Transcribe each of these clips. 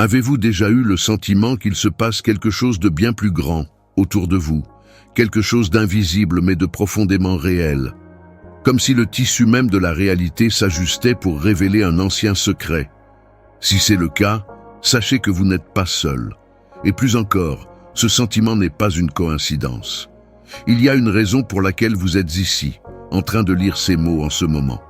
Avez-vous déjà eu le sentiment qu'il se passe quelque chose de bien plus grand autour de vous, quelque chose d'invisible mais de profondément réel, comme si le tissu même de la réalité s'ajustait pour révéler un ancien secret? Si c'est le cas, sachez que vous n'êtes pas seul. Et plus encore, ce sentiment n'est pas une coïncidence. Il y a une raison pour laquelle vous êtes ici, en train de lire ces mots en ce moment.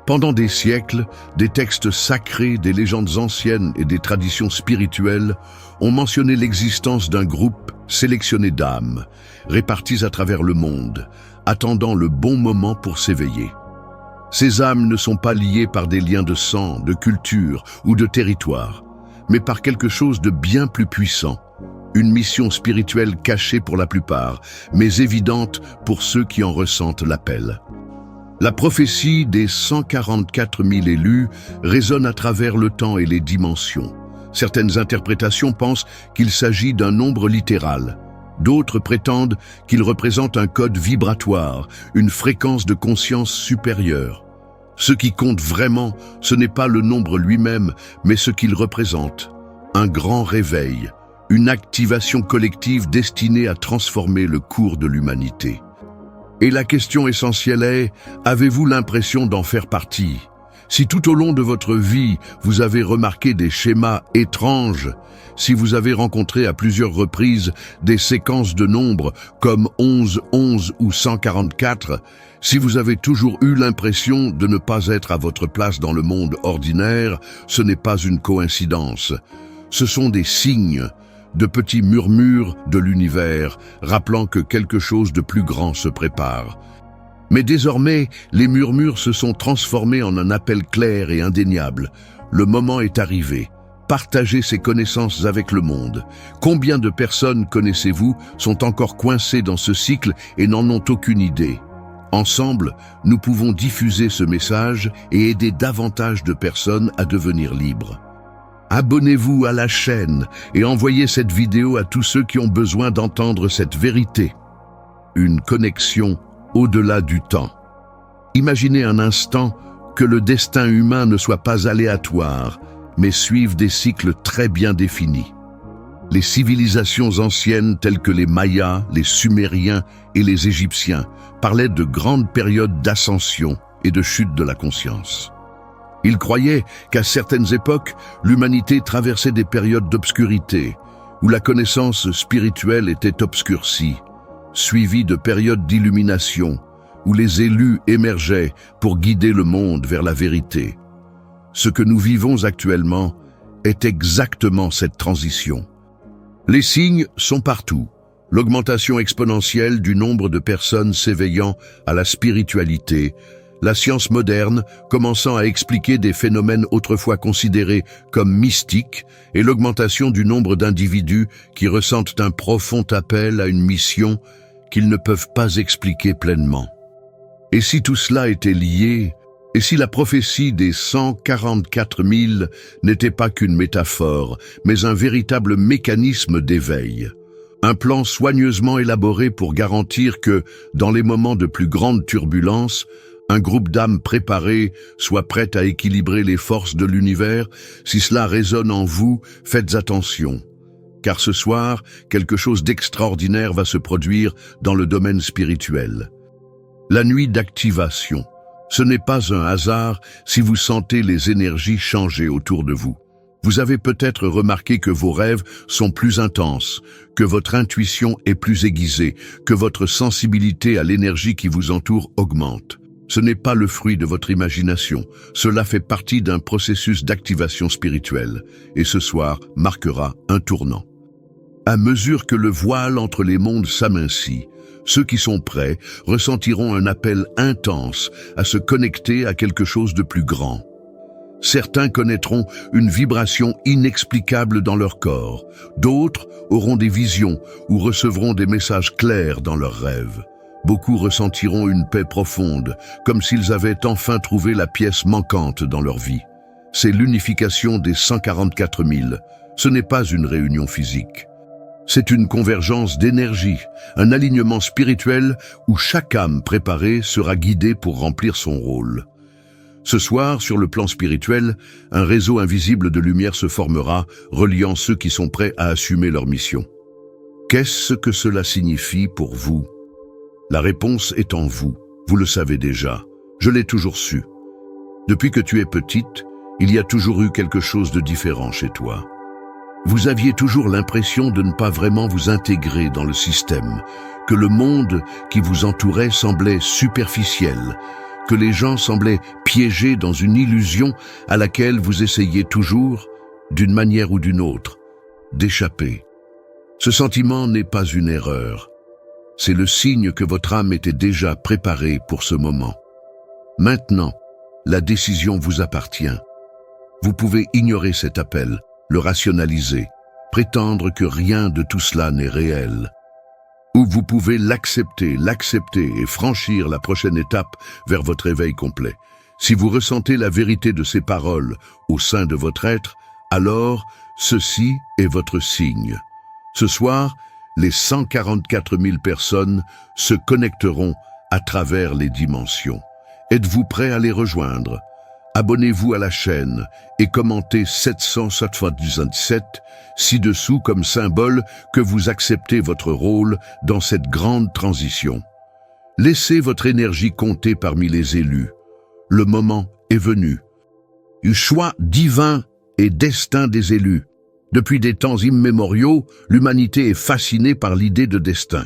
Pendant des siècles, des textes sacrés, des légendes anciennes et des traditions spirituelles ont mentionné l'existence d'un groupe sélectionné d'âmes, réparties à travers le monde, attendant le bon moment pour s'éveiller. Ces âmes ne sont pas liées par des liens de sang, de culture ou de territoire, mais par quelque chose de bien plus puissant, une mission spirituelle cachée pour la plupart, mais évidente pour ceux qui en ressentent l'appel. La prophétie des 144 000 élus résonne à travers le temps et les dimensions. Certaines interprétations pensent qu'il s'agit d'un nombre littéral. D'autres prétendent qu'il représente un code vibratoire, une fréquence de conscience supérieure. Ce qui compte vraiment, ce n'est pas le nombre lui-même, mais ce qu'il représente. Un grand réveil, une activation collective destinée à transformer le cours de l'humanité. Et la question essentielle est, avez-vous l'impression d'en faire partie? Si tout au long de votre vie, vous avez remarqué des schémas étranges, si vous avez rencontré à plusieurs reprises des séquences de nombres comme 11, 11 ou 144, si vous avez toujours eu l'impression de ne pas être à votre place dans le monde ordinaire, ce n'est pas une coïncidence. Ce sont des signes, de petits murmures de l'univers, rappelant que quelque chose de plus grand se prépare. Mais désormais, les murmures se sont transformés en un appel clair et indéniable. Le moment est arrivé. Partagez ces connaissances avec le monde. Combien de personnes, connaissez-vous, sont encore coincées dans ce cycle et n'en ont aucune idée? Ensemble, nous pouvons diffuser ce message et aider davantage de personnes à devenir libres. Abonnez-vous à la chaîne et envoyez cette vidéo à tous ceux qui ont besoin d'entendre cette vérité. Une connexion au-delà du temps. Imaginez un instant que le destin humain ne soit pas aléatoire, mais suive des cycles très bien définis. Les civilisations anciennes telles que les Mayas, les Sumériens et les Égyptiens parlaient de grandes périodes d'ascension et de chute de la conscience. Ils croyaient qu'à certaines époques, l'humanité traversait des périodes d'obscurité, où la connaissance spirituelle était obscurcie, suivie de périodes d'illumination, où les élus émergeaient pour guider le monde vers la vérité. Ce que nous vivons actuellement est exactement cette transition. Les signes sont partout. L'augmentation exponentielle du nombre de personnes s'éveillant à la spiritualité, la science moderne commençant à expliquer des phénomènes autrefois considérés comme mystiques et l'augmentation du nombre d'individus qui ressentent un profond appel à une mission qu'ils ne peuvent pas expliquer pleinement. Et si tout cela était lié, et si la prophétie des 144 000 n'était pas qu'une métaphore, mais un véritable mécanisme d'éveil, un plan soigneusement élaboré pour garantir que, dans les moments de plus grande turbulence, un groupe d'âmes préparées soit prêt à équilibrer les forces de l'univers, si cela résonne en vous, faites attention. Car ce soir, quelque chose d'extraordinaire va se produire dans le domaine spirituel. La nuit d'activation. Ce n'est pas un hasard si vous sentez les énergies changer autour de vous. Vous avez peut-être remarqué que vos rêves sont plus intenses, que votre intuition est plus aiguisée, que votre sensibilité à l'énergie qui vous entoure augmente. Ce n'est pas le fruit de votre imagination, cela fait partie d'un processus d'activation spirituelle, et ce soir marquera un tournant. À mesure que le voile entre les mondes s'amincit, ceux qui sont prêts ressentiront un appel intense à se connecter à quelque chose de plus grand. Certains connaîtront une vibration inexplicable dans leur corps, d'autres auront des visions ou recevront des messages clairs dans leurs rêves. Beaucoup ressentiront une paix profonde, comme s'ils avaient enfin trouvé la pièce manquante dans leur vie. C'est l'unification des 144 000. Ce n'est pas une réunion physique. C'est une convergence d'énergie, un alignement spirituel où chaque âme préparée sera guidée pour remplir son rôle. Ce soir, sur le plan spirituel, un réseau invisible de lumière se formera, reliant ceux qui sont prêts à assumer leur mission. Qu'est-ce que cela signifie pour vous? La réponse est en vous, vous le savez déjà. Je l'ai toujours su. Depuis que tu es petite, il y a toujours eu quelque chose de différent chez toi. Vous aviez toujours l'impression de ne pas vraiment vous intégrer dans le système, que le monde qui vous entourait semblait superficiel, que les gens semblaient piégés dans une illusion à laquelle vous essayez toujours, d'une manière ou d'une autre, d'échapper. Ce sentiment n'est pas une erreur. C'est le signe que votre âme était déjà préparée pour ce moment. Maintenant, la décision vous appartient. Vous pouvez ignorer cet appel, le rationaliser, prétendre que rien de tout cela n'est réel. Ou vous pouvez l'accepter et franchir la prochaine étape vers votre éveil complet. Si vous ressentez la vérité de ces paroles au sein de votre être, alors ceci est votre signe. Ce soir, les 144 000 personnes se connecteront à travers les dimensions. Êtes-vous prêt à les rejoindre? Abonnez-vous à la chaîne et commentez 777 ci-dessous comme symbole que vous acceptez votre rôle dans cette grande transition. Laissez votre énergie compter parmi les élus. Le moment est venu. Choix divin et destin des élus. Depuis des temps immémoriaux, l'humanité est fascinée par l'idée de destin.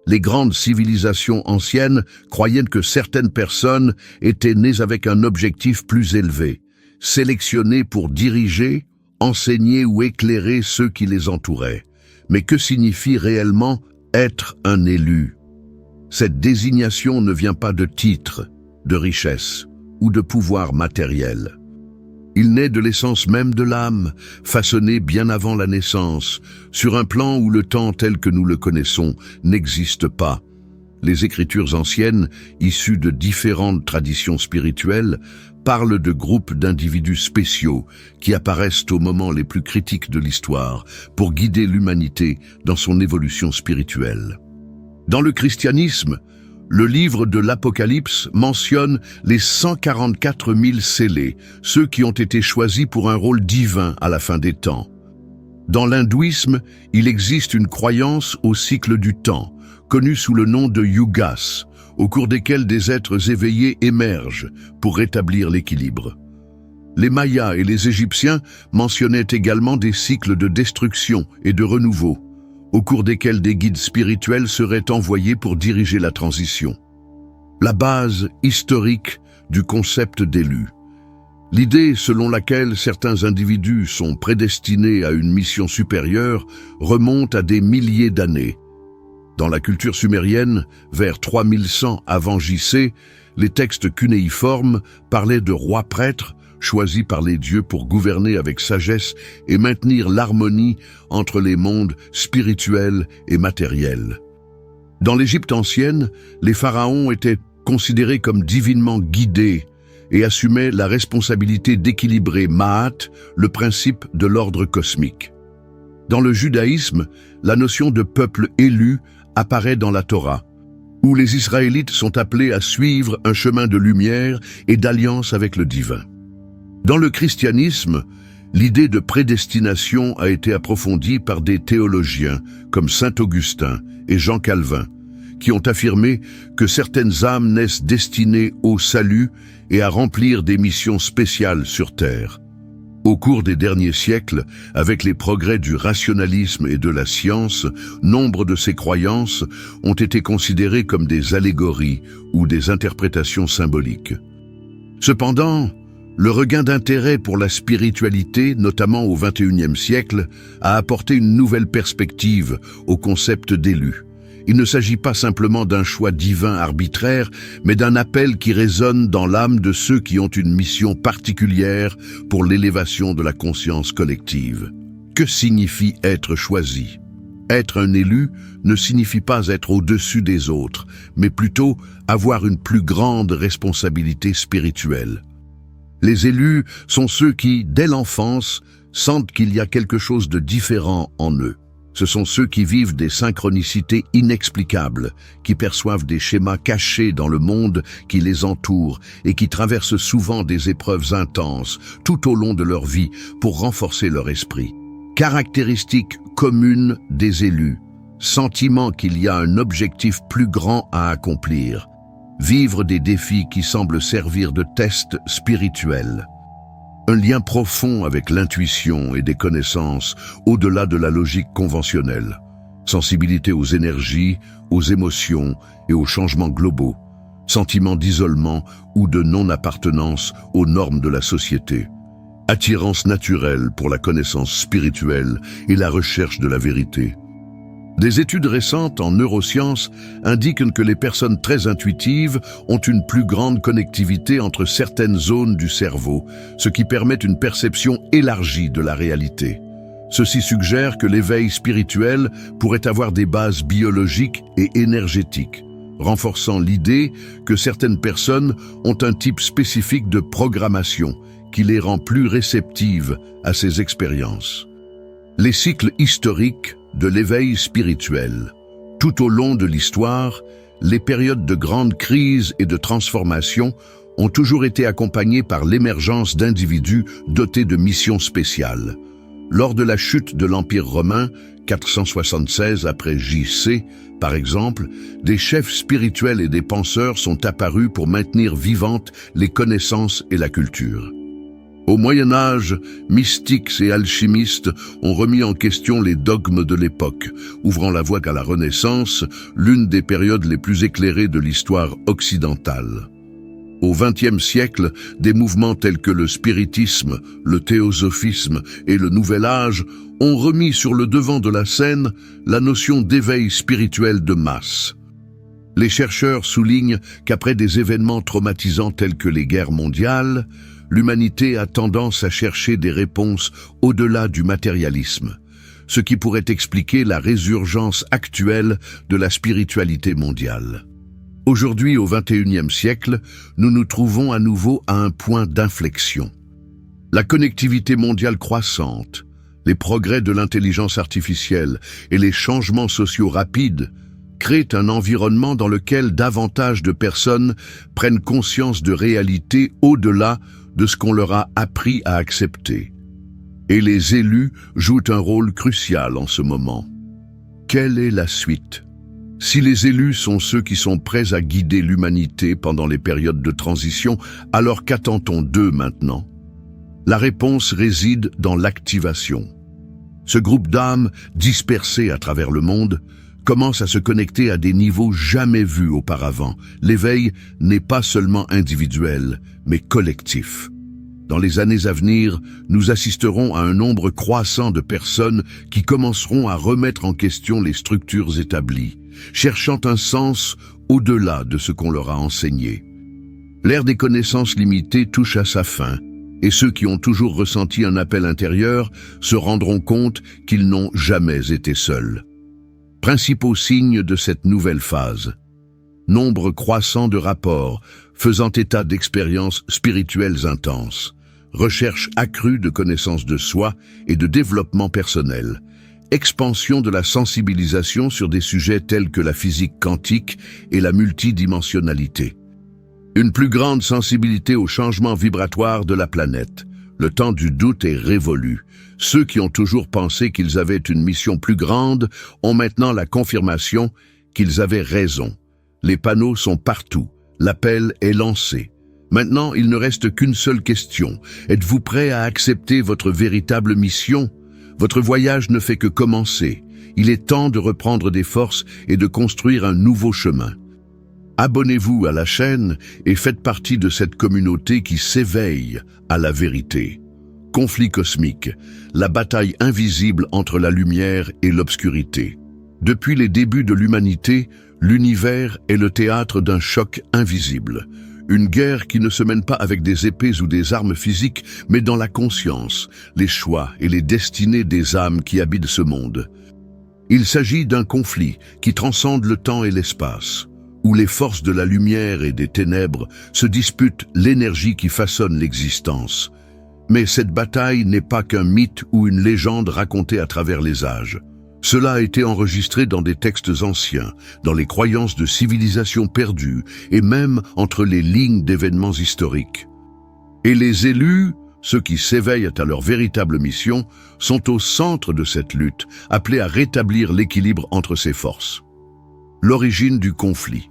Les grandes civilisations anciennes croyaient que certaines personnes étaient nées avec un objectif plus élevé, sélectionnées pour diriger, enseigner ou éclairer ceux qui les entouraient. Mais que signifie réellement être un élu? Cette désignation ne vient pas de titre, de richesse ou de pouvoir matériel. Il naît de l'essence même de l'âme, façonnée bien avant la naissance, sur un plan où le temps tel que nous le connaissons n'existe pas. Les écritures anciennes, issues de différentes traditions spirituelles, parlent de groupes d'individus spéciaux qui apparaissent aux moments les plus critiques de l'histoire pour guider l'humanité dans son évolution spirituelle. Dans le christianisme, le livre de l'Apocalypse mentionne les 144 000 scellés, ceux qui ont été choisis pour un rôle divin à la fin des temps. Dans l'hindouisme, il existe une croyance au cycle du temps, connue sous le nom de yugas, au cours desquels des êtres éveillés émergent pour rétablir l'équilibre. Les Mayas et les Égyptiens mentionnaient également des cycles de destruction et de renouveau, au cours desquels des guides spirituels seraient envoyés pour diriger la transition. La base historique du concept d'élu. L'idée selon laquelle certains individus sont prédestinés à une mission supérieure remonte à des milliers d'années. Dans la culture sumérienne, vers 3100 avant JC, les textes cunéiformes parlaient de rois prêtres choisis par les dieux pour gouverner avec sagesse et maintenir l'harmonie entre les mondes spirituels et matériels. Dans l'Égypte ancienne, les pharaons étaient considérés comme divinement guidés et assumaient la responsabilité d'équilibrer Ma'at, le principe de l'ordre cosmique. Dans le judaïsme, la notion de peuple élu apparaît dans la Torah, où les Israélites sont appelés à suivre un chemin de lumière et d'alliance avec le divin. Dans le christianisme, l'idée de prédestination a été approfondie par des théologiens comme saint Augustin et Jean Calvin, qui ont affirmé que certaines âmes naissent destinées au salut et à remplir des missions spéciales sur terre. Au cours des derniers siècles, avec les progrès du rationalisme et de la science, nombre de ces croyances ont été considérées comme des allégories ou des interprétations symboliques. Cependant, le regain d'intérêt pour la spiritualité, notamment au XXIe siècle, a apporté une nouvelle perspective au concept d'élu. Il ne s'agit pas simplement d'un choix divin arbitraire, mais d'un appel qui résonne dans l'âme de ceux qui ont une mission particulière pour l'élévation de la conscience collective. Que signifie être choisi? Être un élu ne signifie pas être au-dessus des autres, mais plutôt avoir une plus grande responsabilité spirituelle. Les élus sont ceux qui, dès l'enfance, sentent qu'il y a quelque chose de différent en eux. Ce sont ceux qui vivent des synchronicités inexplicables, qui perçoivent des schémas cachés dans le monde qui les entoure et qui traversent souvent des épreuves intenses tout au long de leur vie pour renforcer leur esprit. Caractéristiques communes des élus. Sentiment qu'il y a un objectif plus grand à accomplir. Vivre des défis qui semblent servir de test spirituel. Un lien profond avec l'intuition et des connaissances au-delà de la logique conventionnelle. Sensibilité aux énergies, aux émotions et aux changements globaux. Sentiment d'isolement ou de non-appartenance aux normes de la société. Attirance naturelle pour la connaissance spirituelle et la recherche de la vérité. Des études récentes en neurosciences indiquent que les personnes très intuitives ont une plus grande connectivité entre certaines zones du cerveau, ce qui permet une perception élargie de la réalité. Ceci suggère que l'éveil spirituel pourrait avoir des bases biologiques et énergétiques, renforçant l'idée que certaines personnes ont un type spécifique de programmation qui les rend plus réceptives à ces expériences. Les cycles historiques de l'éveil spirituel. Tout au long de l'histoire, les périodes de grandes crises et de transformation ont toujours été accompagnées par l'émergence d'individus dotés de missions spéciales. Lors de la chute de l'Empire romain, 476 après J.C., par exemple, des chefs spirituels et des penseurs sont apparus pour maintenir vivantes les connaissances et la culture. Au Moyen-Âge, mystiques et alchimistes ont remis en question les dogmes de l'époque, ouvrant la voie à la Renaissance, l'une des périodes les plus éclairées de l'histoire occidentale. Au XXe siècle, des mouvements tels que le spiritisme, le théosophisme et le Nouvel Âge ont remis sur le devant de la scène la notion d'éveil spirituel de masse. Les chercheurs soulignent qu'après des événements traumatisants tels que les guerres mondiales, l'humanité a tendance à chercher des réponses au-delà du matérialisme, ce qui pourrait expliquer la résurgence actuelle de la spiritualité mondiale. Aujourd'hui, au XXIe siècle, nous nous trouvons à nouveau à un point d'inflexion. La connectivité mondiale croissante, les progrès de l'intelligence artificielle et les changements sociaux rapides créent un environnement dans lequel davantage de personnes prennent conscience de réalités au-delà de ce qu'on leur a appris à accepter. Et les élus jouent un rôle crucial en ce moment. Quelle est la suite? Si les élus sont ceux qui sont prêts à guider l'humanité pendant les périodes de transition, alors qu'attend-on d'eux maintenant? La réponse réside dans l'activation. Ce groupe d'âmes dispersées à travers le monde commence à se connecter à des niveaux jamais vus auparavant. L'éveil n'est pas seulement individuel, mais collectif. Dans les années à venir, nous assisterons à un nombre croissant de personnes qui commenceront à remettre en question les structures établies, cherchant un sens au-delà de ce qu'on leur a enseigné. L'ère des connaissances limitées touche à sa fin, et ceux qui ont toujours ressenti un appel intérieur se rendront compte qu'ils n'ont jamais été seuls. Principaux signes de cette nouvelle phase. Nombre croissant de rapports faisant état d'expériences spirituelles intenses. Recherche accrue de connaissances de soi et de développement personnel. Expansion de la sensibilisation sur des sujets tels que la physique quantique et la multidimensionnalité. Une plus grande sensibilité aux changements vibratoires de la planète. Le temps du doute est révolu. Ceux qui ont toujours pensé qu'ils avaient une mission plus grande ont maintenant la confirmation qu'ils avaient raison. Les panneaux sont partout. L'appel est lancé. Maintenant, il ne reste qu'une seule question. Êtes-vous prêt à accepter votre véritable mission? Votre voyage ne fait que commencer. Il est temps de reprendre des forces et de construire un nouveau chemin. Abonnez-vous à la chaîne et faites partie de cette communauté qui s'éveille à la vérité. Conflit cosmique, la bataille invisible entre la lumière et l'obscurité. Depuis les débuts de l'humanité, l'univers est le théâtre d'un choc invisible. Une guerre qui ne se mène pas avec des épées ou des armes physiques, mais dans la conscience, les choix et les destinées des âmes qui habitent ce monde. Il s'agit d'un conflit qui transcende le temps et l'espace, où les forces de la lumière et des ténèbres se disputent l'énergie qui façonne l'existence. Mais cette bataille n'est pas qu'un mythe ou une légende racontée à travers les âges. Cela a été enregistré dans des textes anciens, dans les croyances de civilisations perdues et même entre les lignes d'événements historiques. Et les élus, ceux qui s'éveillent à leur véritable mission, sont au centre de cette lutte, appelés à rétablir l'équilibre entre ces forces. L'origine du conflit.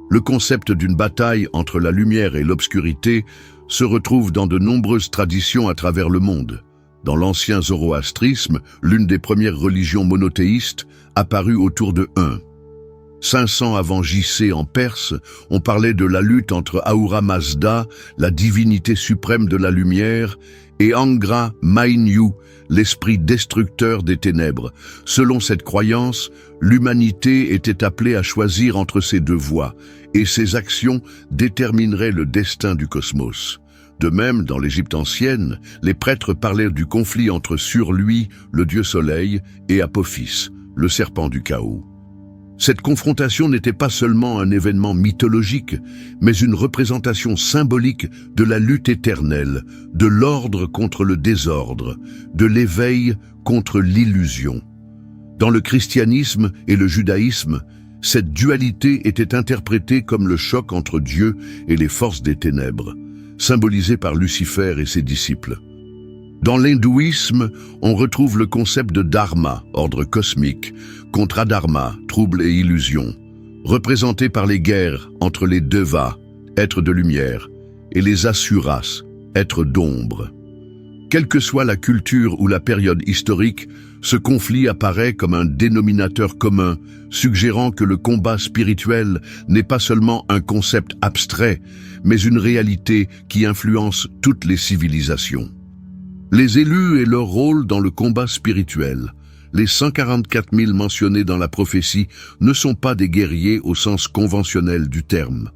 Le concept d'une bataille entre la lumière et l'obscurité se retrouve dans de nombreuses traditions à travers le monde. Dans l'ancien zoroastrisme, l'une des premières religions monothéistes, apparue autour de 500 avant JC en Perse, on parlait de la lutte entre Ahura Mazda, la divinité suprême de la lumière, et Angra Mainyu, l'esprit destructeur des ténèbres. Selon cette croyance, l'humanité était appelée à choisir entre ces deux voies, et ses actions détermineraient le destin du cosmos. De même, dans l'Égypte ancienne, les prêtres parlaient du conflit entre Sur-lui, le dieu soleil, et Apophis, le serpent du chaos. Cette confrontation n'était pas seulement un événement mythologique, mais une représentation symbolique de la lutte éternelle, de l'ordre contre le désordre, de l'éveil contre l'illusion. Dans le christianisme et le judaïsme, cette dualité était interprétée comme le choc entre Dieu et les forces des ténèbres, symbolisé par Lucifer et ses disciples. Dans l'hindouisme, on retrouve le concept de dharma, ordre cosmique, contre adharma, trouble et illusion, représenté par les guerres entre les devas, êtres de lumière, et les asuras, êtres d'ombre. Quelle que soit la culture ou la période historique, ce conflit apparaît comme un dénominateur commun, suggérant que le combat spirituel n'est pas seulement un concept abstrait, mais une réalité qui influence toutes les civilisations. Les élus et leur rôle dans le combat spirituel. Les 144 000 mentionnés dans la prophétie ne sont pas des guerriers au sens conventionnel du terme.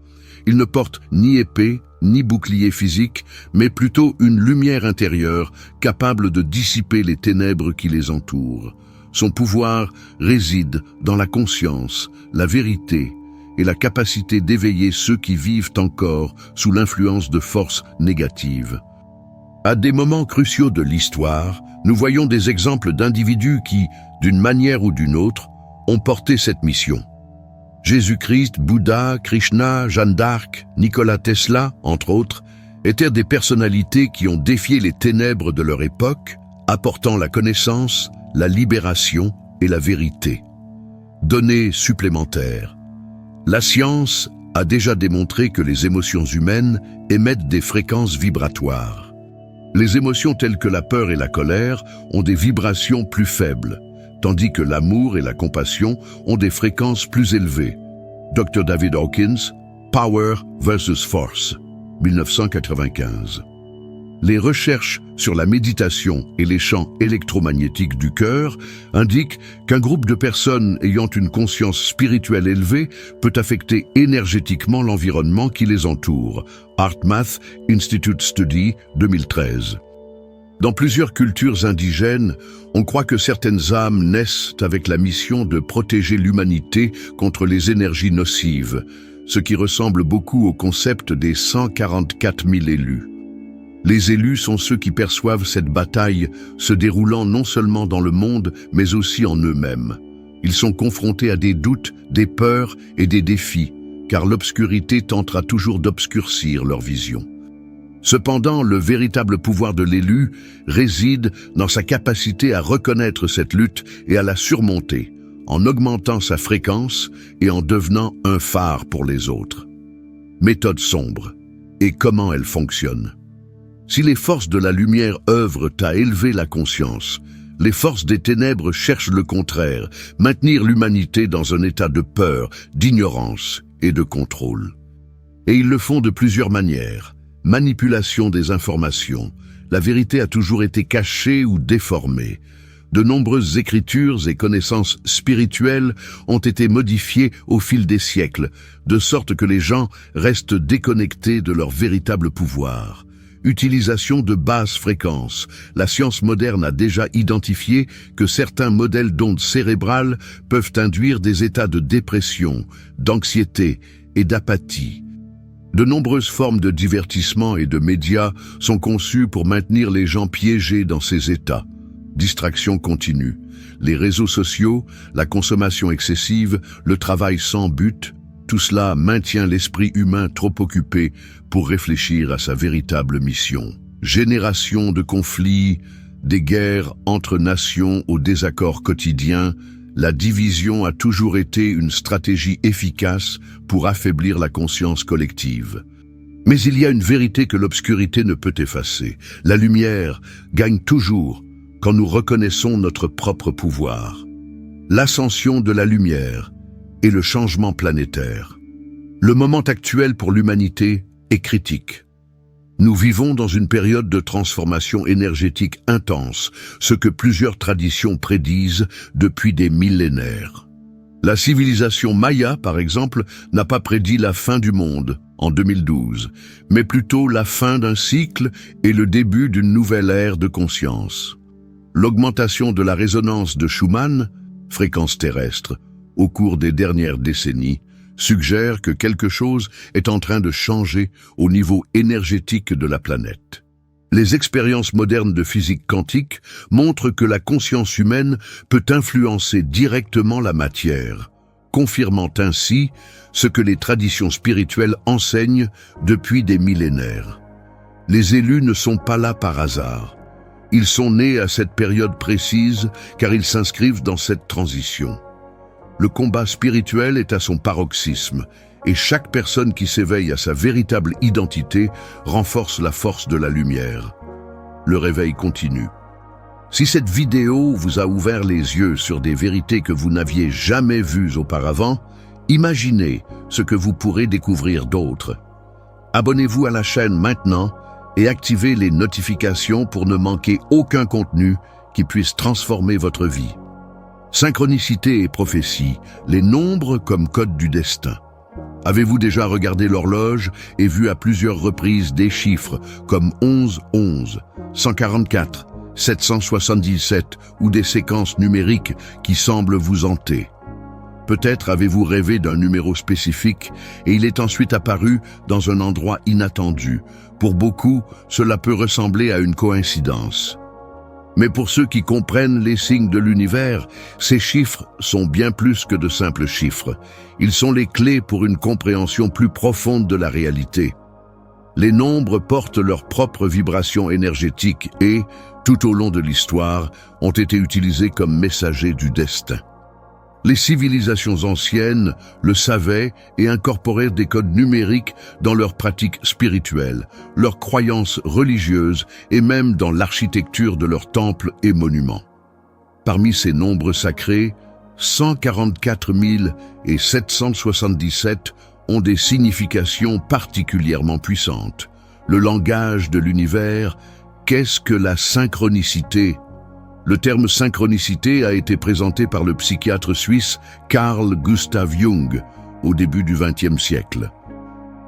Ils ne portent ni épée, ni bouclier physique, mais plutôt une lumière intérieure capable de dissiper les ténèbres qui les entourent. Son pouvoir réside dans la conscience, la vérité et la capacité d'éveiller ceux qui vivent encore sous l'influence de forces négatives. À des moments cruciaux de l'histoire, nous voyons des exemples d'individus qui, d'une manière ou d'une autre, ont porté cette mission. Jésus-Christ, Bouddha, Krishna, Jeanne d'Arc, Nikola Tesla, entre autres, étaient des personnalités qui ont défié les ténèbres de leur époque, apportant la connaissance, la libération et la vérité. Données supplémentaires. La science a déjà démontré que les émotions humaines émettent des fréquences vibratoires. Les émotions telles que la peur et la colère ont des vibrations plus faibles, tandis que l'amour et la compassion ont des fréquences plus élevées. Dr. David Hawkins, Power versus Force, 1995. Les recherches sur la méditation et les champs électromagnétiques du cœur indiquent qu'un groupe de personnes ayant une conscience spirituelle élevée peut affecter énergétiquement l'environnement qui les entoure. HeartMath Institute Study, 2013. Dans plusieurs cultures indigènes, on croit que certaines âmes naissent avec la mission de protéger l'humanité contre les énergies nocives, ce qui ressemble beaucoup au concept des 144 000 élus. Les élus sont ceux qui perçoivent cette bataille se déroulant non seulement dans le monde, mais aussi en eux-mêmes. Ils sont confrontés à des doutes, des peurs et des défis, car l'obscurité tentera toujours d'obscurcir leur vision. Cependant, le véritable pouvoir de l'élu réside dans sa capacité à reconnaître cette lutte et à la surmonter, en augmentant sa fréquence et en devenant un phare pour les autres. Méthode sombre. Et comment elle fonctionne? Si les forces de la lumière œuvrent à élever la conscience, les forces des ténèbres cherchent le contraire, maintenir l'humanité dans un état de peur, d'ignorance et de contrôle. Et ils le font de plusieurs manières. Manipulation des informations. La vérité a toujours été cachée ou déformée. De nombreuses écritures et connaissances spirituelles ont été modifiées au fil des siècles, de sorte que les gens restent déconnectés de leur véritable pouvoir. Utilisation de basses fréquences. La science moderne a déjà identifié que certains modèles d'ondes cérébrales peuvent induire des états de dépression, d'anxiété et d'apathie. De nombreuses formes de divertissement et de médias sont conçues pour maintenir les gens piégés dans ces états. distraction continue. Les réseaux sociaux, la consommation excessive, le travail sans but, tout cela maintient l'esprit humain trop occupé pour réfléchir à sa véritable mission. Génération de conflits, des guerres entre nations aux désaccords quotidiens, la division a toujours été une stratégie efficace pour affaiblir la conscience collective. Mais il y a une vérité que l'obscurité ne peut effacer. La lumière gagne toujours quand nous reconnaissons notre propre pouvoir. L'ascension de la lumière et le changement planétaire. Le moment actuel pour l'humanité est critique. Nous vivons dans une période de transformation énergétique intense, ce que plusieurs traditions prédisent depuis des millénaires. La civilisation maya, par exemple, n'a pas prédit la fin du monde en 2012, mais plutôt la fin d'un cycle et le début d'une nouvelle ère de conscience. L'augmentation de la résonance de Schumann, fréquence terrestre, au cours des dernières décennies, suggère que quelque chose est en train de changer au niveau énergétique de la planète. Les expériences modernes de physique quantique montrent que la conscience humaine peut influencer directement la matière, confirmant ainsi ce que les traditions spirituelles enseignent depuis des millénaires. Les élus ne sont pas là par hasard. Ils sont nés à cette période précise car ils s'inscrivent dans cette transition. Le combat spirituel est à son paroxysme et chaque personne qui s'éveille à sa véritable identité renforce la force de la lumière. Le réveil continue. Si cette vidéo vous a ouvert les yeux sur des vérités que vous n'aviez jamais vues auparavant, imaginez ce que vous pourrez découvrir d'autres. Abonnez-vous à la chaîne maintenant et activez les notifications pour ne manquer aucun contenu qui puisse transformer votre vie. Synchronicité et prophétie, les nombres comme code du destin. Avez-vous déjà regardé l'horloge et vu à plusieurs reprises des chiffres comme 11, 11, 144, 777 ou des séquences numériques qui semblent vous hanter? Peut-être avez-vous rêvé d'un numéro spécifique et il est ensuite apparu dans un endroit inattendu. Pour beaucoup, cela peut ressembler à une coïncidence. Mais pour ceux qui comprennent les signes de l'univers, ces chiffres sont bien plus que de simples chiffres. Ils sont les clés pour une compréhension plus profonde de la réalité. Les nombres portent leur propre vibration énergétique et, tout au long de l'histoire, ont été utilisés comme messagers du destin. Les civilisations anciennes le savaient et incorporèrent des codes numériques dans leurs pratiques spirituelles, leurs croyances religieuses et même dans l'architecture de leurs temples et monuments. Parmi ces nombres sacrés, 144 777 ont des significations particulièrement puissantes. Le langage de l'univers, qu'est-ce que la synchronicité ? Le terme synchronicité a été présenté par le psychiatre suisse Carl Gustav Jung au début du XXe siècle.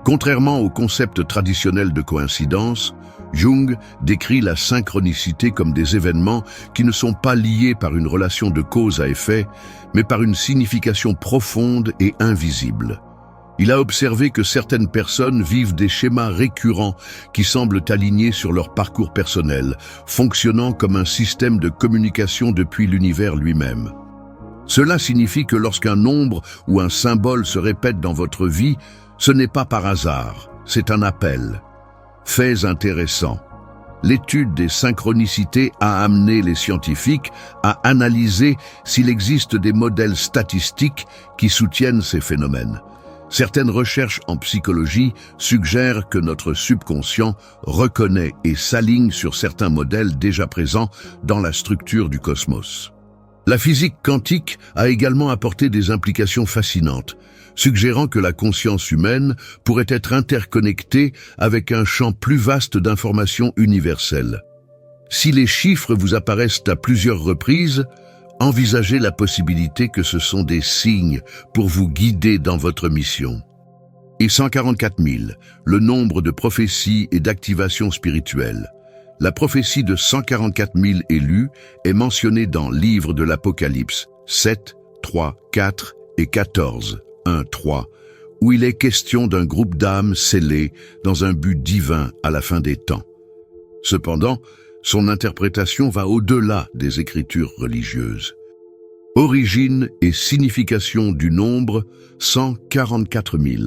Contrairement au concept traditionnel de coïncidence, Jung décrit la synchronicité comme des événements qui ne sont pas liés par une relation de cause à effet, mais par une signification profonde et invisible. Il a observé que certaines personnes vivent des schémas récurrents qui semblent alignés sur leur parcours personnel, fonctionnant comme un système de communication depuis l'univers lui-même. Cela signifie que lorsqu'un nombre ou un symbole se répète dans votre vie, ce n'est pas par hasard, c'est un appel. Faits intéressants. L'étude des synchronicités a amené les scientifiques à analyser s'il existe des modèles statistiques qui soutiennent ces phénomènes. Certaines recherches en psychologie suggèrent que notre subconscient reconnaît et s'aligne sur certains modèles déjà présents dans la structure du cosmos. La physique quantique a également apporté des implications fascinantes, suggérant que la conscience humaine pourrait être interconnectée avec un champ plus vaste d'informations universelles. Si les chiffres vous apparaissent à plusieurs reprises, envisagez la possibilité que ce sont des signes pour vous guider dans votre mission. Et 144 000, le nombre de prophéties et d'activations spirituelles. La prophétie de 144 000 élus est mentionnée dans Livre de l'Apocalypse 7, 3, 4 et 14, 1, 3, où il est question d'un groupe d'âmes scellées dans un but divin à la fin des temps. Cependant, Son interprétation va au-delà des écritures religieuses. Origine et signification du nombre 144 000.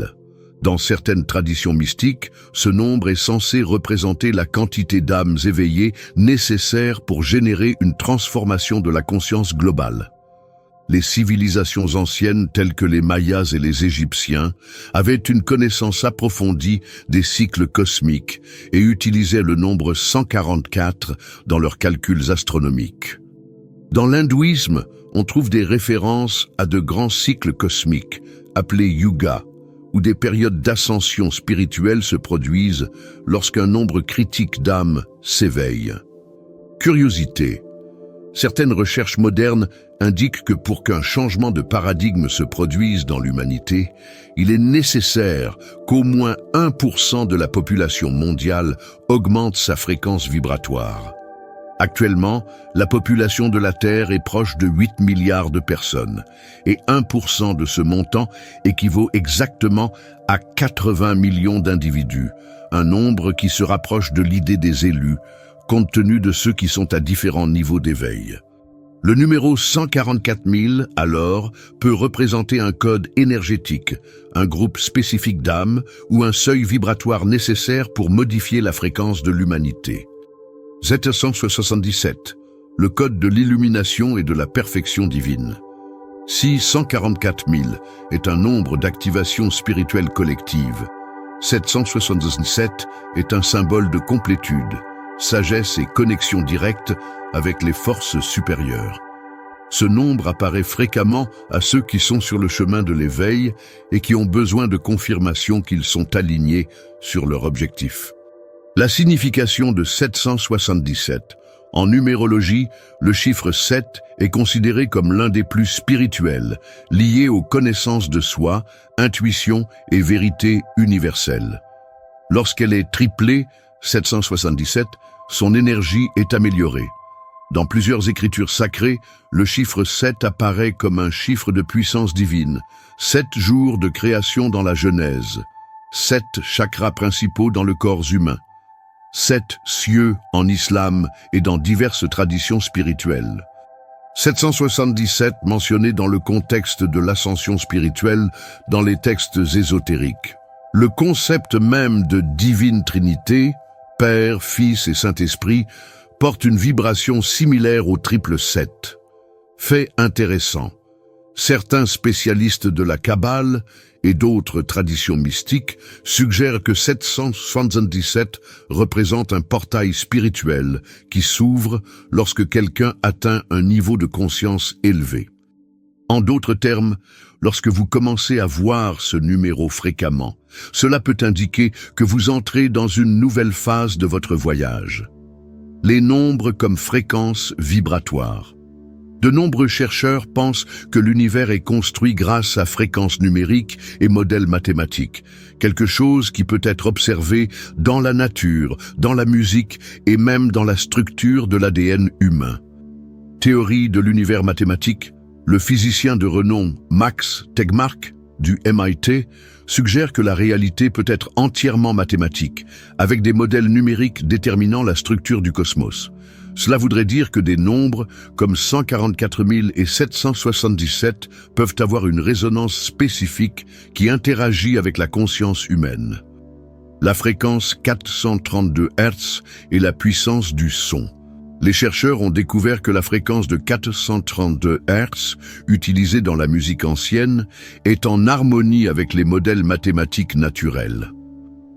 Dans certaines traditions mystiques, ce nombre est censé représenter la quantité d'âmes éveillées nécessaire pour générer une transformation de la conscience globale. Les civilisations anciennes telles que les Mayas et les Égyptiens avaient une connaissance approfondie des cycles cosmiques et utilisaient le nombre 144 dans leurs calculs astronomiques. Dans l'hindouisme, on trouve des références à de grands cycles cosmiques, appelés yugas, où des périodes d'ascension spirituelle se produisent lorsqu'un nombre critique d'âmes s'éveille. Curiosité. Certaines recherches modernes indiquent que pour qu'un changement de paradigme se produise dans l'humanité, il est nécessaire qu'au moins 1% de la population mondiale augmente sa fréquence vibratoire. Actuellement, la population de la Terre est proche de 8 milliards de personnes et 1% de ce montant équivaut exactement à 80 millions d'individus, un nombre qui se rapproche de l'idée des élus, compte tenu de ceux qui sont à différents niveaux d'éveil. Le numéro 144 000, alors, peut représenter un code énergétique, un groupe spécifique d'âmes ou un seuil vibratoire nécessaire pour modifier la fréquence de l'humanité. 777, le code de l'illumination et de la perfection divine. Si 144 000 est un nombre d'activation spirituelle collective, 777 est un symbole de complétude, sagesse et connexion directe avec les forces supérieures. Ce nombre apparaît fréquemment à ceux qui sont sur le chemin de l'éveil et qui ont besoin de confirmation qu'ils sont alignés sur leur objectif. La signification de 777. En numérologie, le chiffre 7 est considéré comme l'un des plus spirituels, lié aux connaissances de soi, intuition et vérité universelle. Lorsqu'elle est triplée, 777, son énergie est améliorée. Dans plusieurs écritures sacrées, le chiffre 7 apparaît comme un chiffre de puissance divine. 7 jours de création dans la Genèse. 7 chakras principaux dans le corps humain. 7 cieux en islam et dans diverses traditions spirituelles. 777 mentionné dans le contexte de l'ascension spirituelle dans les textes ésotériques. Le concept même de divine trinité, Père, Fils et Saint-Esprit, porte une vibration similaire au triple 7. Fait intéressant. Certains spécialistes de la Kabbale et d'autres traditions mystiques suggèrent que 777 représente un portail spirituel qui s'ouvre lorsque quelqu'un atteint un niveau de conscience élevé. En d'autres termes, lorsque vous commencez à voir ce numéro fréquemment, cela peut indiquer que vous entrez dans une nouvelle phase de votre voyage. Les nombres comme fréquence vibratoire. De nombreux chercheurs pensent que l'univers est construit grâce à fréquences numériques et modèles mathématiques, quelque chose qui peut être observé dans la nature, dans la musique et même dans la structure de l'ADN humain. Théorie de l'univers mathématique, le physicien de renom Max Tegmark du MIT suggère que la réalité peut être entièrement mathématique, avec des modèles numériques déterminant la structure du cosmos. Cela voudrait dire que des nombres comme 144 000 et 777 peuvent avoir une résonance spécifique qui interagit avec la conscience humaine. La fréquence 432 Hz est la puissance du son. Les chercheurs ont découvert que la fréquence de 432 Hz, utilisée dans la musique ancienne, est en harmonie avec les modèles mathématiques naturels.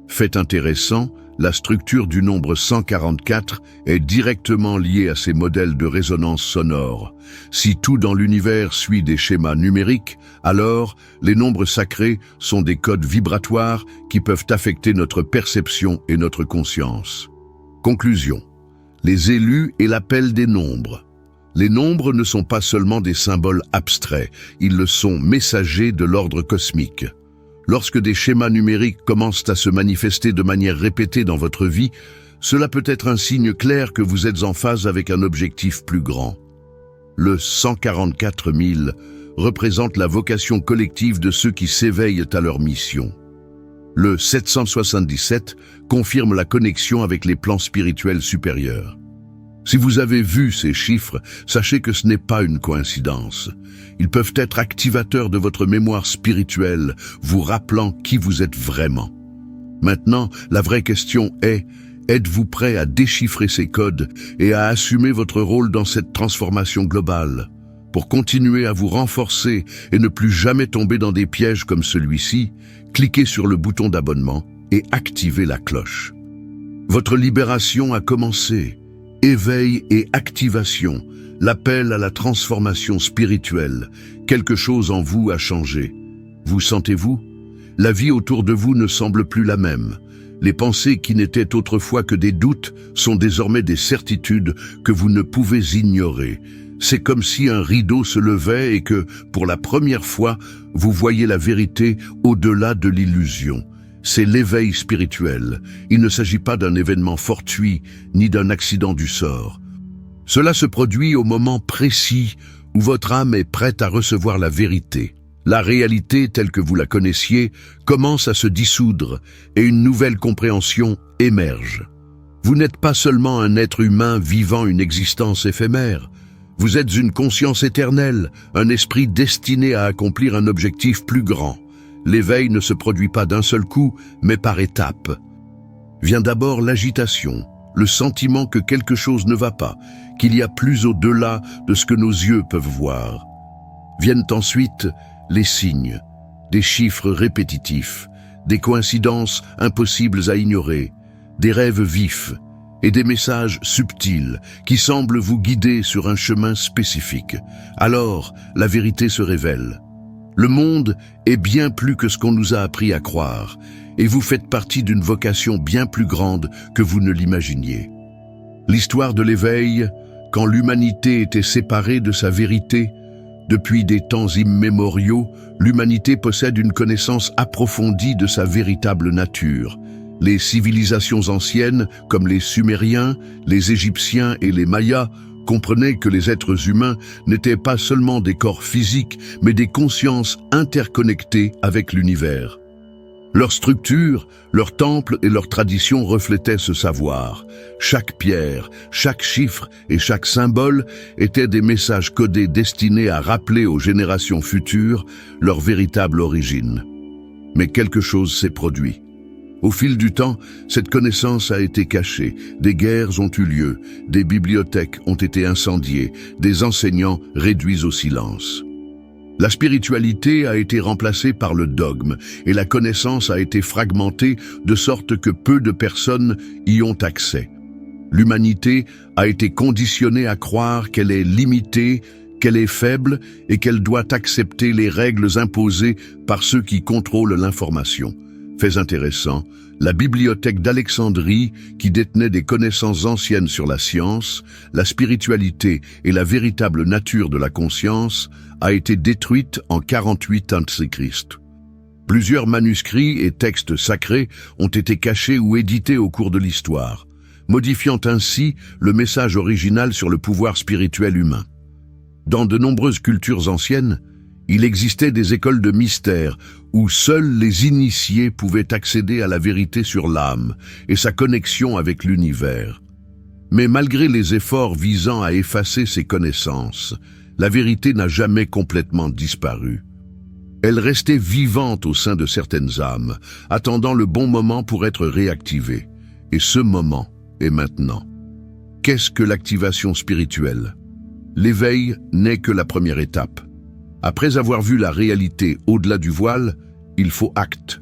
Fait intéressant, la structure du nombre 144 est directement liée à ces modèles de résonance sonore. Si tout dans l'univers suit des schémas numériques, alors les nombres sacrés sont des codes vibratoires qui peuvent affecter notre perception et notre conscience. Conclusion. Les élus et l'appel des nombres. Les nombres ne sont pas seulement des symboles abstraits, ils le sont messagers de l'ordre cosmique. Lorsque des schémas numériques commencent à se manifester de manière répétée dans votre vie, cela peut être un signe clair que vous êtes en phase avec un objectif plus grand. Le 144 000 représente la vocation collective de ceux qui s'éveillent à leur mission. Le 777 confirme la connexion avec les plans spirituels supérieurs. Si vous avez vu ces chiffres, sachez que ce n'est pas une coïncidence. Ils peuvent être activateurs de votre mémoire spirituelle, vous rappelant qui vous êtes vraiment. Maintenant, la vraie question est, êtes-vous prêt à déchiffrer ces codes et à assumer votre rôle dans cette transformation globale? Pour continuer à vous renforcer et ne plus jamais tomber dans des pièges comme celui-ci, cliquez sur le bouton d'abonnement et activez la cloche. Votre libération a commencé. Éveil et activation, l'appel à la transformation spirituelle. Quelque chose en vous a changé. Vous sentez-vous? La vie autour de vous ne semble plus la même. Les pensées qui n'étaient autrefois que des doutes sont désormais des certitudes que vous ne pouvez ignorer. C'est comme si un rideau se levait et que, pour la première fois, vous voyez la vérité au-delà de l'illusion. C'est l'éveil spirituel. Il ne s'agit pas d'un événement fortuit, ni d'un accident du sort. Cela se produit au moment précis où votre âme est prête à recevoir la vérité. La réalité telle que vous la connaissiez commence à se dissoudre et une nouvelle compréhension émerge. Vous n'êtes pas seulement un être humain vivant une existence éphémère. Vous êtes une conscience éternelle, un esprit destiné à accomplir un objectif plus grand. L'éveil ne se produit pas d'un seul coup, mais par étapes. Vient d'abord l'agitation, le sentiment que quelque chose ne va pas, qu'il y a plus au-delà de ce que nos yeux peuvent voir. Viennent ensuite les signes, des chiffres répétitifs, des coïncidences impossibles à ignorer, des rêves vifs et des messages subtils qui semblent vous guider sur un chemin spécifique. Alors, la vérité se révèle. Le monde est bien plus que ce qu'on nous a appris à croire, et vous faites partie d'une vocation bien plus grande que vous ne l'imaginiez. L'histoire de l'éveil, quand l'humanité était séparée de sa vérité, depuis des temps immémoriaux, l'humanité possède une connaissance approfondie de sa véritable nature. Les civilisations anciennes, comme les Sumériens, les Égyptiens et les Mayas, comprenaient que les êtres humains n'étaient pas seulement des corps physiques, mais des consciences interconnectées avec l'univers. Leur structure, leurs temples et leurs traditions reflétaient ce savoir. Chaque pierre, chaque chiffre et chaque symbole étaient des messages codés destinés à rappeler aux générations futures leur véritable origine. Mais quelque chose s'est produit. Au fil du temps, cette connaissance a été cachée, des guerres ont eu lieu, des bibliothèques ont été incendiées, des enseignants réduits au silence. La spiritualité a été remplacée par le dogme et la connaissance a été fragmentée de sorte que peu de personnes y ont accès. L'humanité a été conditionnée à croire qu'elle est limitée, qu'elle est faible et qu'elle doit accepter les règles imposées par ceux qui contrôlent l'information. Fait intéressant, la bibliothèque d'Alexandrie, qui détenait des connaissances anciennes sur la science, la spiritualité et la véritable nature de la conscience, a été détruite en 48 a.C. Plusieurs manuscrits et textes sacrés ont été cachés ou édités au cours de l'histoire, modifiant ainsi le message original sur le pouvoir spirituel humain. Dans de nombreuses cultures anciennes, il existait des écoles de mystère où seuls les initiés pouvaient accéder à la vérité sur l'âme et sa connexion avec l'univers. Mais malgré les efforts visant à effacer ces connaissances, la vérité n'a jamais complètement disparu. Elle restait vivante au sein de certaines âmes, attendant le bon moment pour être réactivée. Et ce moment est maintenant. Qu'est-ce que l'activation spirituelle? L'éveil n'est que la première étape. Après avoir vu la réalité au-delà du voile, il faut acte.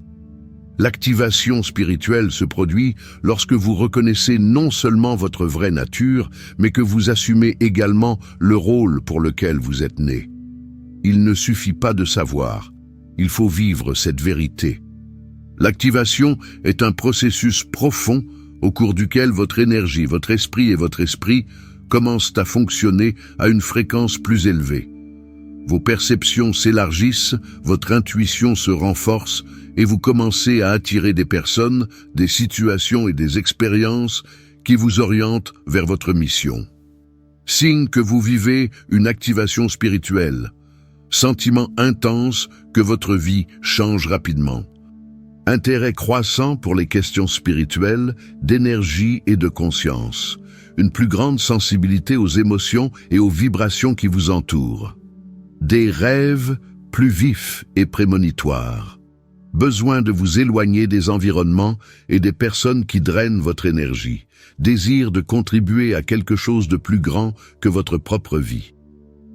L'activation spirituelle se produit lorsque vous reconnaissez non seulement votre vraie nature, mais que vous assumez également le rôle pour lequel vous êtes né. Il ne suffit pas de savoir, il faut vivre cette vérité. L'activation est un processus profond au cours duquel votre énergie, votre esprit et votre esprit commencent à fonctionner à une fréquence plus élevée. Vos perceptions s'élargissent, votre intuition se renforce et vous commencez à attirer des personnes, des situations et des expériences qui vous orientent vers votre mission. Signe que vous vivez une activation spirituelle. Sentiment intense que votre vie change rapidement. Intérêt croissant pour les questions spirituelles, d'énergie et de conscience. une plus grande sensibilité aux émotions et aux vibrations qui vous entourent. Des rêves plus vifs et prémonitoires. Besoin de vous éloigner des environnements et des personnes qui drainent votre énergie. Désir de contribuer à quelque chose de plus grand que votre propre vie.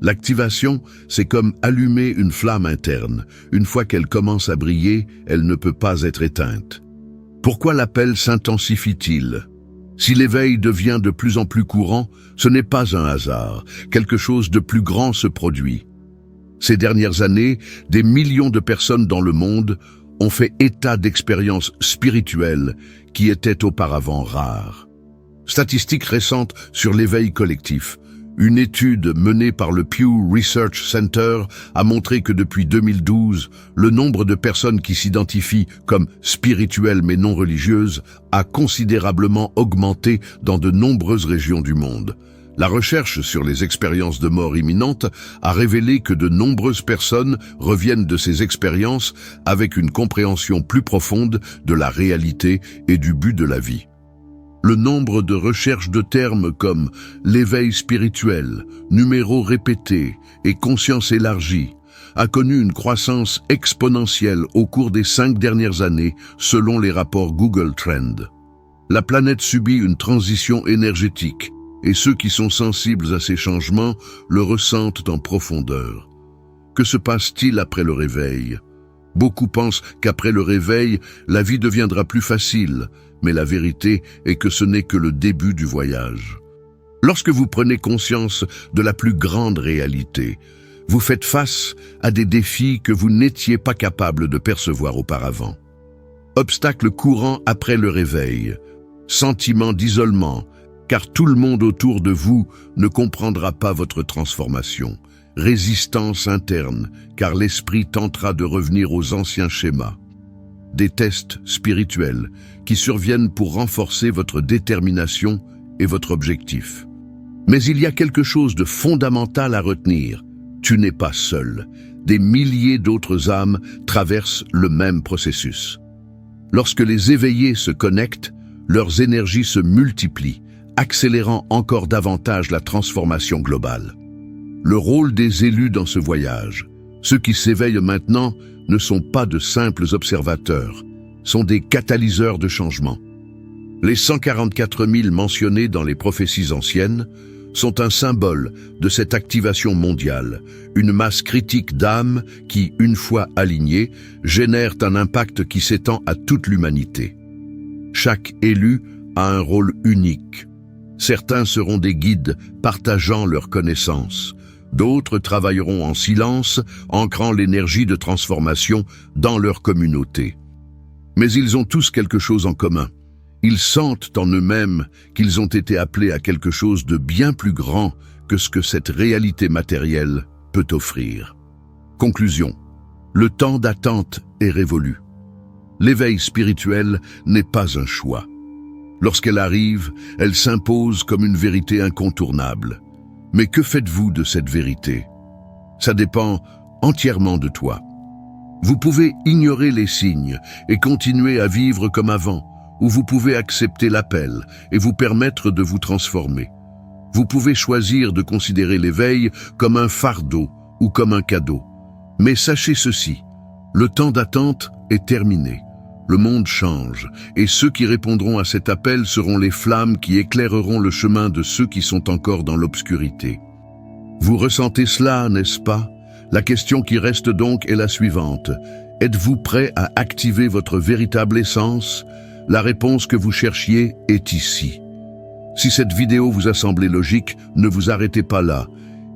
L'activation, c'est comme allumer une flamme interne. Une fois qu'elle commence à briller, elle ne peut pas être éteinte. Pourquoi l'appel s'intensifie-t-il? Si l'éveil devient de plus en plus courant, ce n'est pas un hasard. Quelque chose de plus grand se produit. Ces dernières années, des millions de personnes dans le monde ont fait état d'expériences spirituelles qui étaient auparavant rares. Statistiques récentes sur l'éveil collectif. Une étude menée par le Pew Research Center a montré que depuis 2012, le nombre de personnes qui s'identifient comme spirituelles mais non religieuses a considérablement augmenté dans de nombreuses régions du monde. La recherche sur les expériences de mort imminente a révélé que de nombreuses personnes reviennent de ces expériences avec une compréhension plus profonde de la réalité et du but de la vie. Le nombre de recherches de termes comme l'éveil spirituel, numéros répétés et conscience élargie a connu une croissance exponentielle au cours des 5 dernières années selon les rapports Google Trends. La planète subit une transition énergétique et ceux qui sont sensibles à ces changements le ressentent en profondeur. Que se passe-t-il après le réveil? Beaucoup pensent qu'après le réveil, la vie deviendra plus facile, mais la vérité est que ce n'est que le début du voyage. Lorsque vous prenez conscience de la plus grande réalité, vous faites face à des défis que vous n'étiez pas capable de percevoir auparavant. Obstacles courants après le réveil, sentiment d'isolement, car tout le monde autour de vous ne comprendra pas votre transformation. Résistance interne, car l'esprit tentera de revenir aux anciens schémas. Des tests spirituels qui surviennent pour renforcer votre détermination et votre objectif. Mais il y a quelque chose de fondamental à retenir. Tu n'es pas seul. Des milliers d'autres âmes traversent le même processus. Lorsque les éveillés se connectent, leurs énergies se multiplient, accélérant encore davantage la transformation globale. Le rôle des élus dans ce voyage, ceux qui s'éveillent maintenant, ne sont pas de simples observateurs, sont des catalyseurs de changement. Les 144 000 mentionnés dans les prophéties anciennes sont un symbole de cette activation mondiale, une masse critique d'âmes qui, une fois alignées, génèrent un impact qui s'étend à toute l'humanité. Chaque élu a un rôle unique. Certains seront des guides partageant leurs connaissances. D'autres travailleront en silence, ancrant l'énergie de transformation dans leur communauté. Mais ils ont tous quelque chose en commun. Ils sentent en eux-mêmes qu'ils ont été appelés à quelque chose de bien plus grand que ce que cette réalité matérielle peut offrir. Conclusion. Le temps d'attente est révolu. L'éveil spirituel n'est pas un choix. Lorsqu'elle arrive, elle s'impose comme une vérité incontournable. Mais que faites-vous de cette vérité? Ça dépend entièrement de toi. Vous pouvez ignorer les signes et continuer à vivre comme avant, ou vous pouvez accepter l'appel et vous permettre de vous transformer. Vous pouvez choisir de considérer l'éveil comme un fardeau ou comme un cadeau. Mais sachez ceci, le temps d'attente est terminé. Le monde change, et ceux qui répondront à cet appel seront les flammes qui éclaireront le chemin de ceux qui sont encore dans l'obscurité. Vous ressentez cela, n'est-ce pas? La question qui reste donc est la suivante. Êtes-vous prêt à activer votre véritable essence? La réponse que vous cherchiez est ici. Si cette vidéo vous a semblé logique, ne vous arrêtez pas là.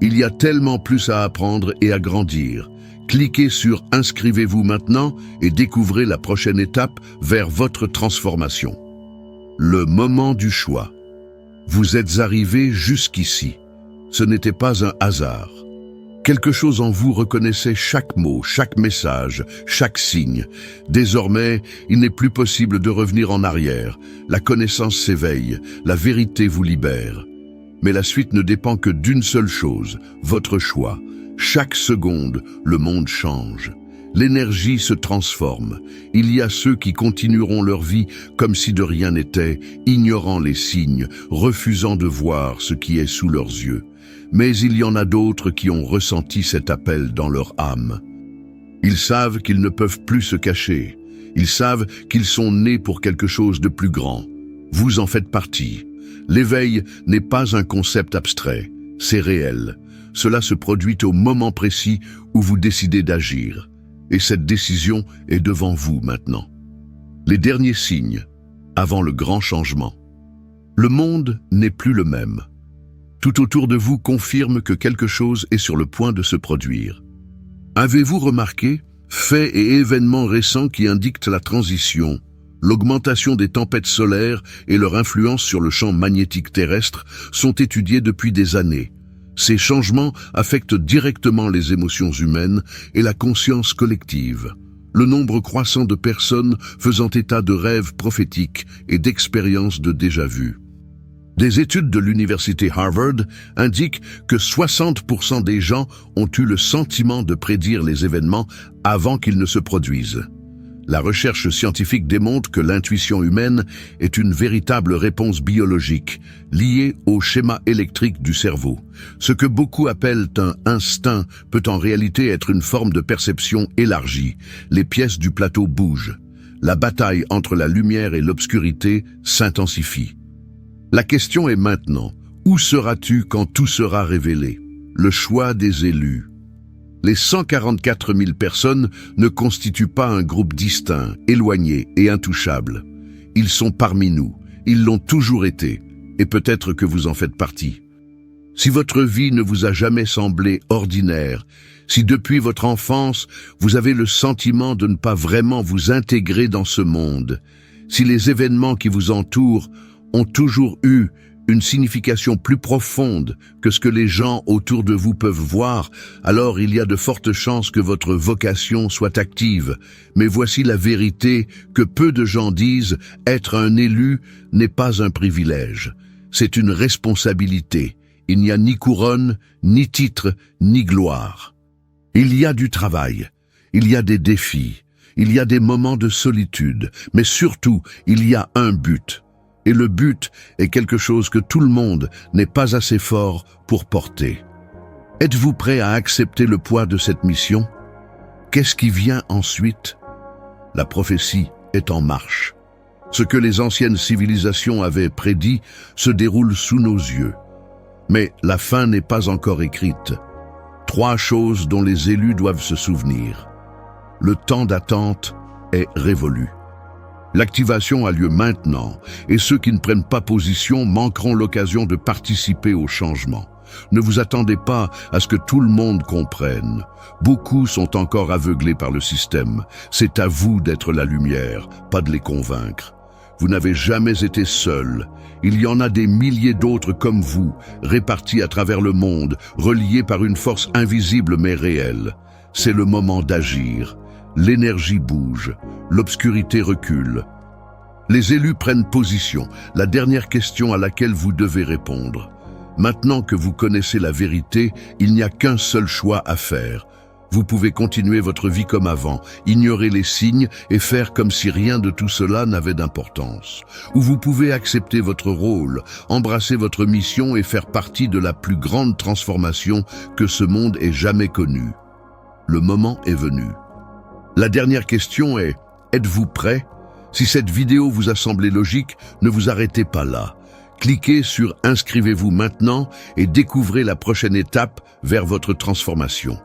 Il y a tellement plus à apprendre et à grandir. Cliquez sur « Inscrivez-vous maintenant » et découvrez la prochaine étape vers votre transformation. Le moment du choix. Vous êtes arrivé jusqu'ici. Ce n'était pas un hasard. Quelque chose en vous reconnaissait chaque mot, chaque message, chaque signe. Désormais, il n'est plus possible de revenir en arrière. La connaissance s'éveille, la vérité vous libère. Mais la suite ne dépend que d'une seule chose, votre choix. Chaque seconde, le monde change. L'énergie se transforme. Il y a ceux qui continueront leur vie comme si de rien n'était, ignorant les signes, refusant de voir ce qui est sous leurs yeux. Mais il y en a d'autres qui ont ressenti cet appel dans leur âme. Ils savent qu'ils ne peuvent plus se cacher. Ils savent qu'ils sont nés pour quelque chose de plus grand. Vous en faites partie. L'éveil n'est pas un concept abstrait, c'est réel. Cela se produit au moment précis où vous décidez d'agir. Et cette décision est devant vous maintenant. Les derniers signes, avant le grand changement. Le monde n'est plus le même. Tout autour de vous confirme que quelque chose est sur le point de se produire. Avez-vous remarqué faits et événements récents qui indiquent la transition, l'augmentation des tempêtes solaires et leur influence sur le champ magnétique terrestre sont étudiés depuis des années. Ces changements affectent directement les émotions humaines et la conscience collective. Le nombre croissant de personnes faisant état de rêves prophétiques et d'expériences de déjà-vu. Des études de l'université Harvard indiquent que 60% des gens ont eu le sentiment de prédire les événements avant qu'ils ne se produisent. La recherche scientifique démontre que l'intuition humaine est une véritable réponse biologique, liée au schéma électrique du cerveau. Ce que beaucoup appellent un instinct peut en réalité être une forme de perception élargie. Les pièces du plateau bougent. La bataille entre la lumière et l'obscurité s'intensifie. La question est maintenant, où seras-tu quand tout sera révélé? Le choix des élus. Les 144 000 personnes ne constituent pas un groupe distinct, éloigné et intouchable. Ils sont parmi nous, ils l'ont toujours été, et peut-être que vous en faites partie. Si votre vie ne vous a jamais semblé ordinaire, si depuis votre enfance vous avez le sentiment de ne pas vraiment vous intégrer dans ce monde, si les événements qui vous entourent ont toujours eu une signification plus profonde que ce que les gens autour de vous peuvent voir, alors il y a de fortes chances que votre vocation soit active. Mais voici la vérité que peu de gens disent, être un élu n'est pas un privilège. C'est une responsabilité. Il n'y a ni couronne, ni titre, ni gloire. Il y a du travail, il y a des défis, il y a des moments de solitude, mais surtout, il y a un but. Et le but est quelque chose que tout le monde n'est pas assez fort pour porter. Êtes-vous prêt à accepter le poids de cette mission? Qu'est-ce qui vient ensuite? La prophétie est en marche. Ce que les anciennes civilisations avaient prédit se déroule sous nos yeux. Mais la fin n'est pas encore écrite. 3 choses dont les élus doivent se souvenir. Le temps d'attente est révolu. L'activation a lieu maintenant, et ceux qui ne prennent pas position manqueront l'occasion de participer au changement. Ne vous attendez pas à ce que tout le monde comprenne. Beaucoup sont encore aveuglés par le système. C'est à vous d'être la lumière, pas de les convaincre. Vous n'avez jamais été seul. Il y en a des milliers d'autres comme vous, répartis à travers le monde, reliés par une force invisible mais réelle. C'est le moment d'agir. L'énergie bouge, l'obscurité recule. Les élus prennent position, la dernière question à laquelle vous devez répondre. Maintenant que vous connaissez la vérité, il n'y a qu'un seul choix à faire. Vous pouvez continuer votre vie comme avant, ignorer les signes et faire comme si rien de tout cela n'avait d'importance. Ou vous pouvez accepter votre rôle, embrasser votre mission et faire partie de la plus grande transformation que ce monde ait jamais connue. Le moment est venu. La dernière question est, êtes-vous prêt? Si cette vidéo vous a semblé logique, ne vous arrêtez pas là. Cliquez sur « Inscrivez-vous maintenant » et découvrez la prochaine étape vers votre transformation.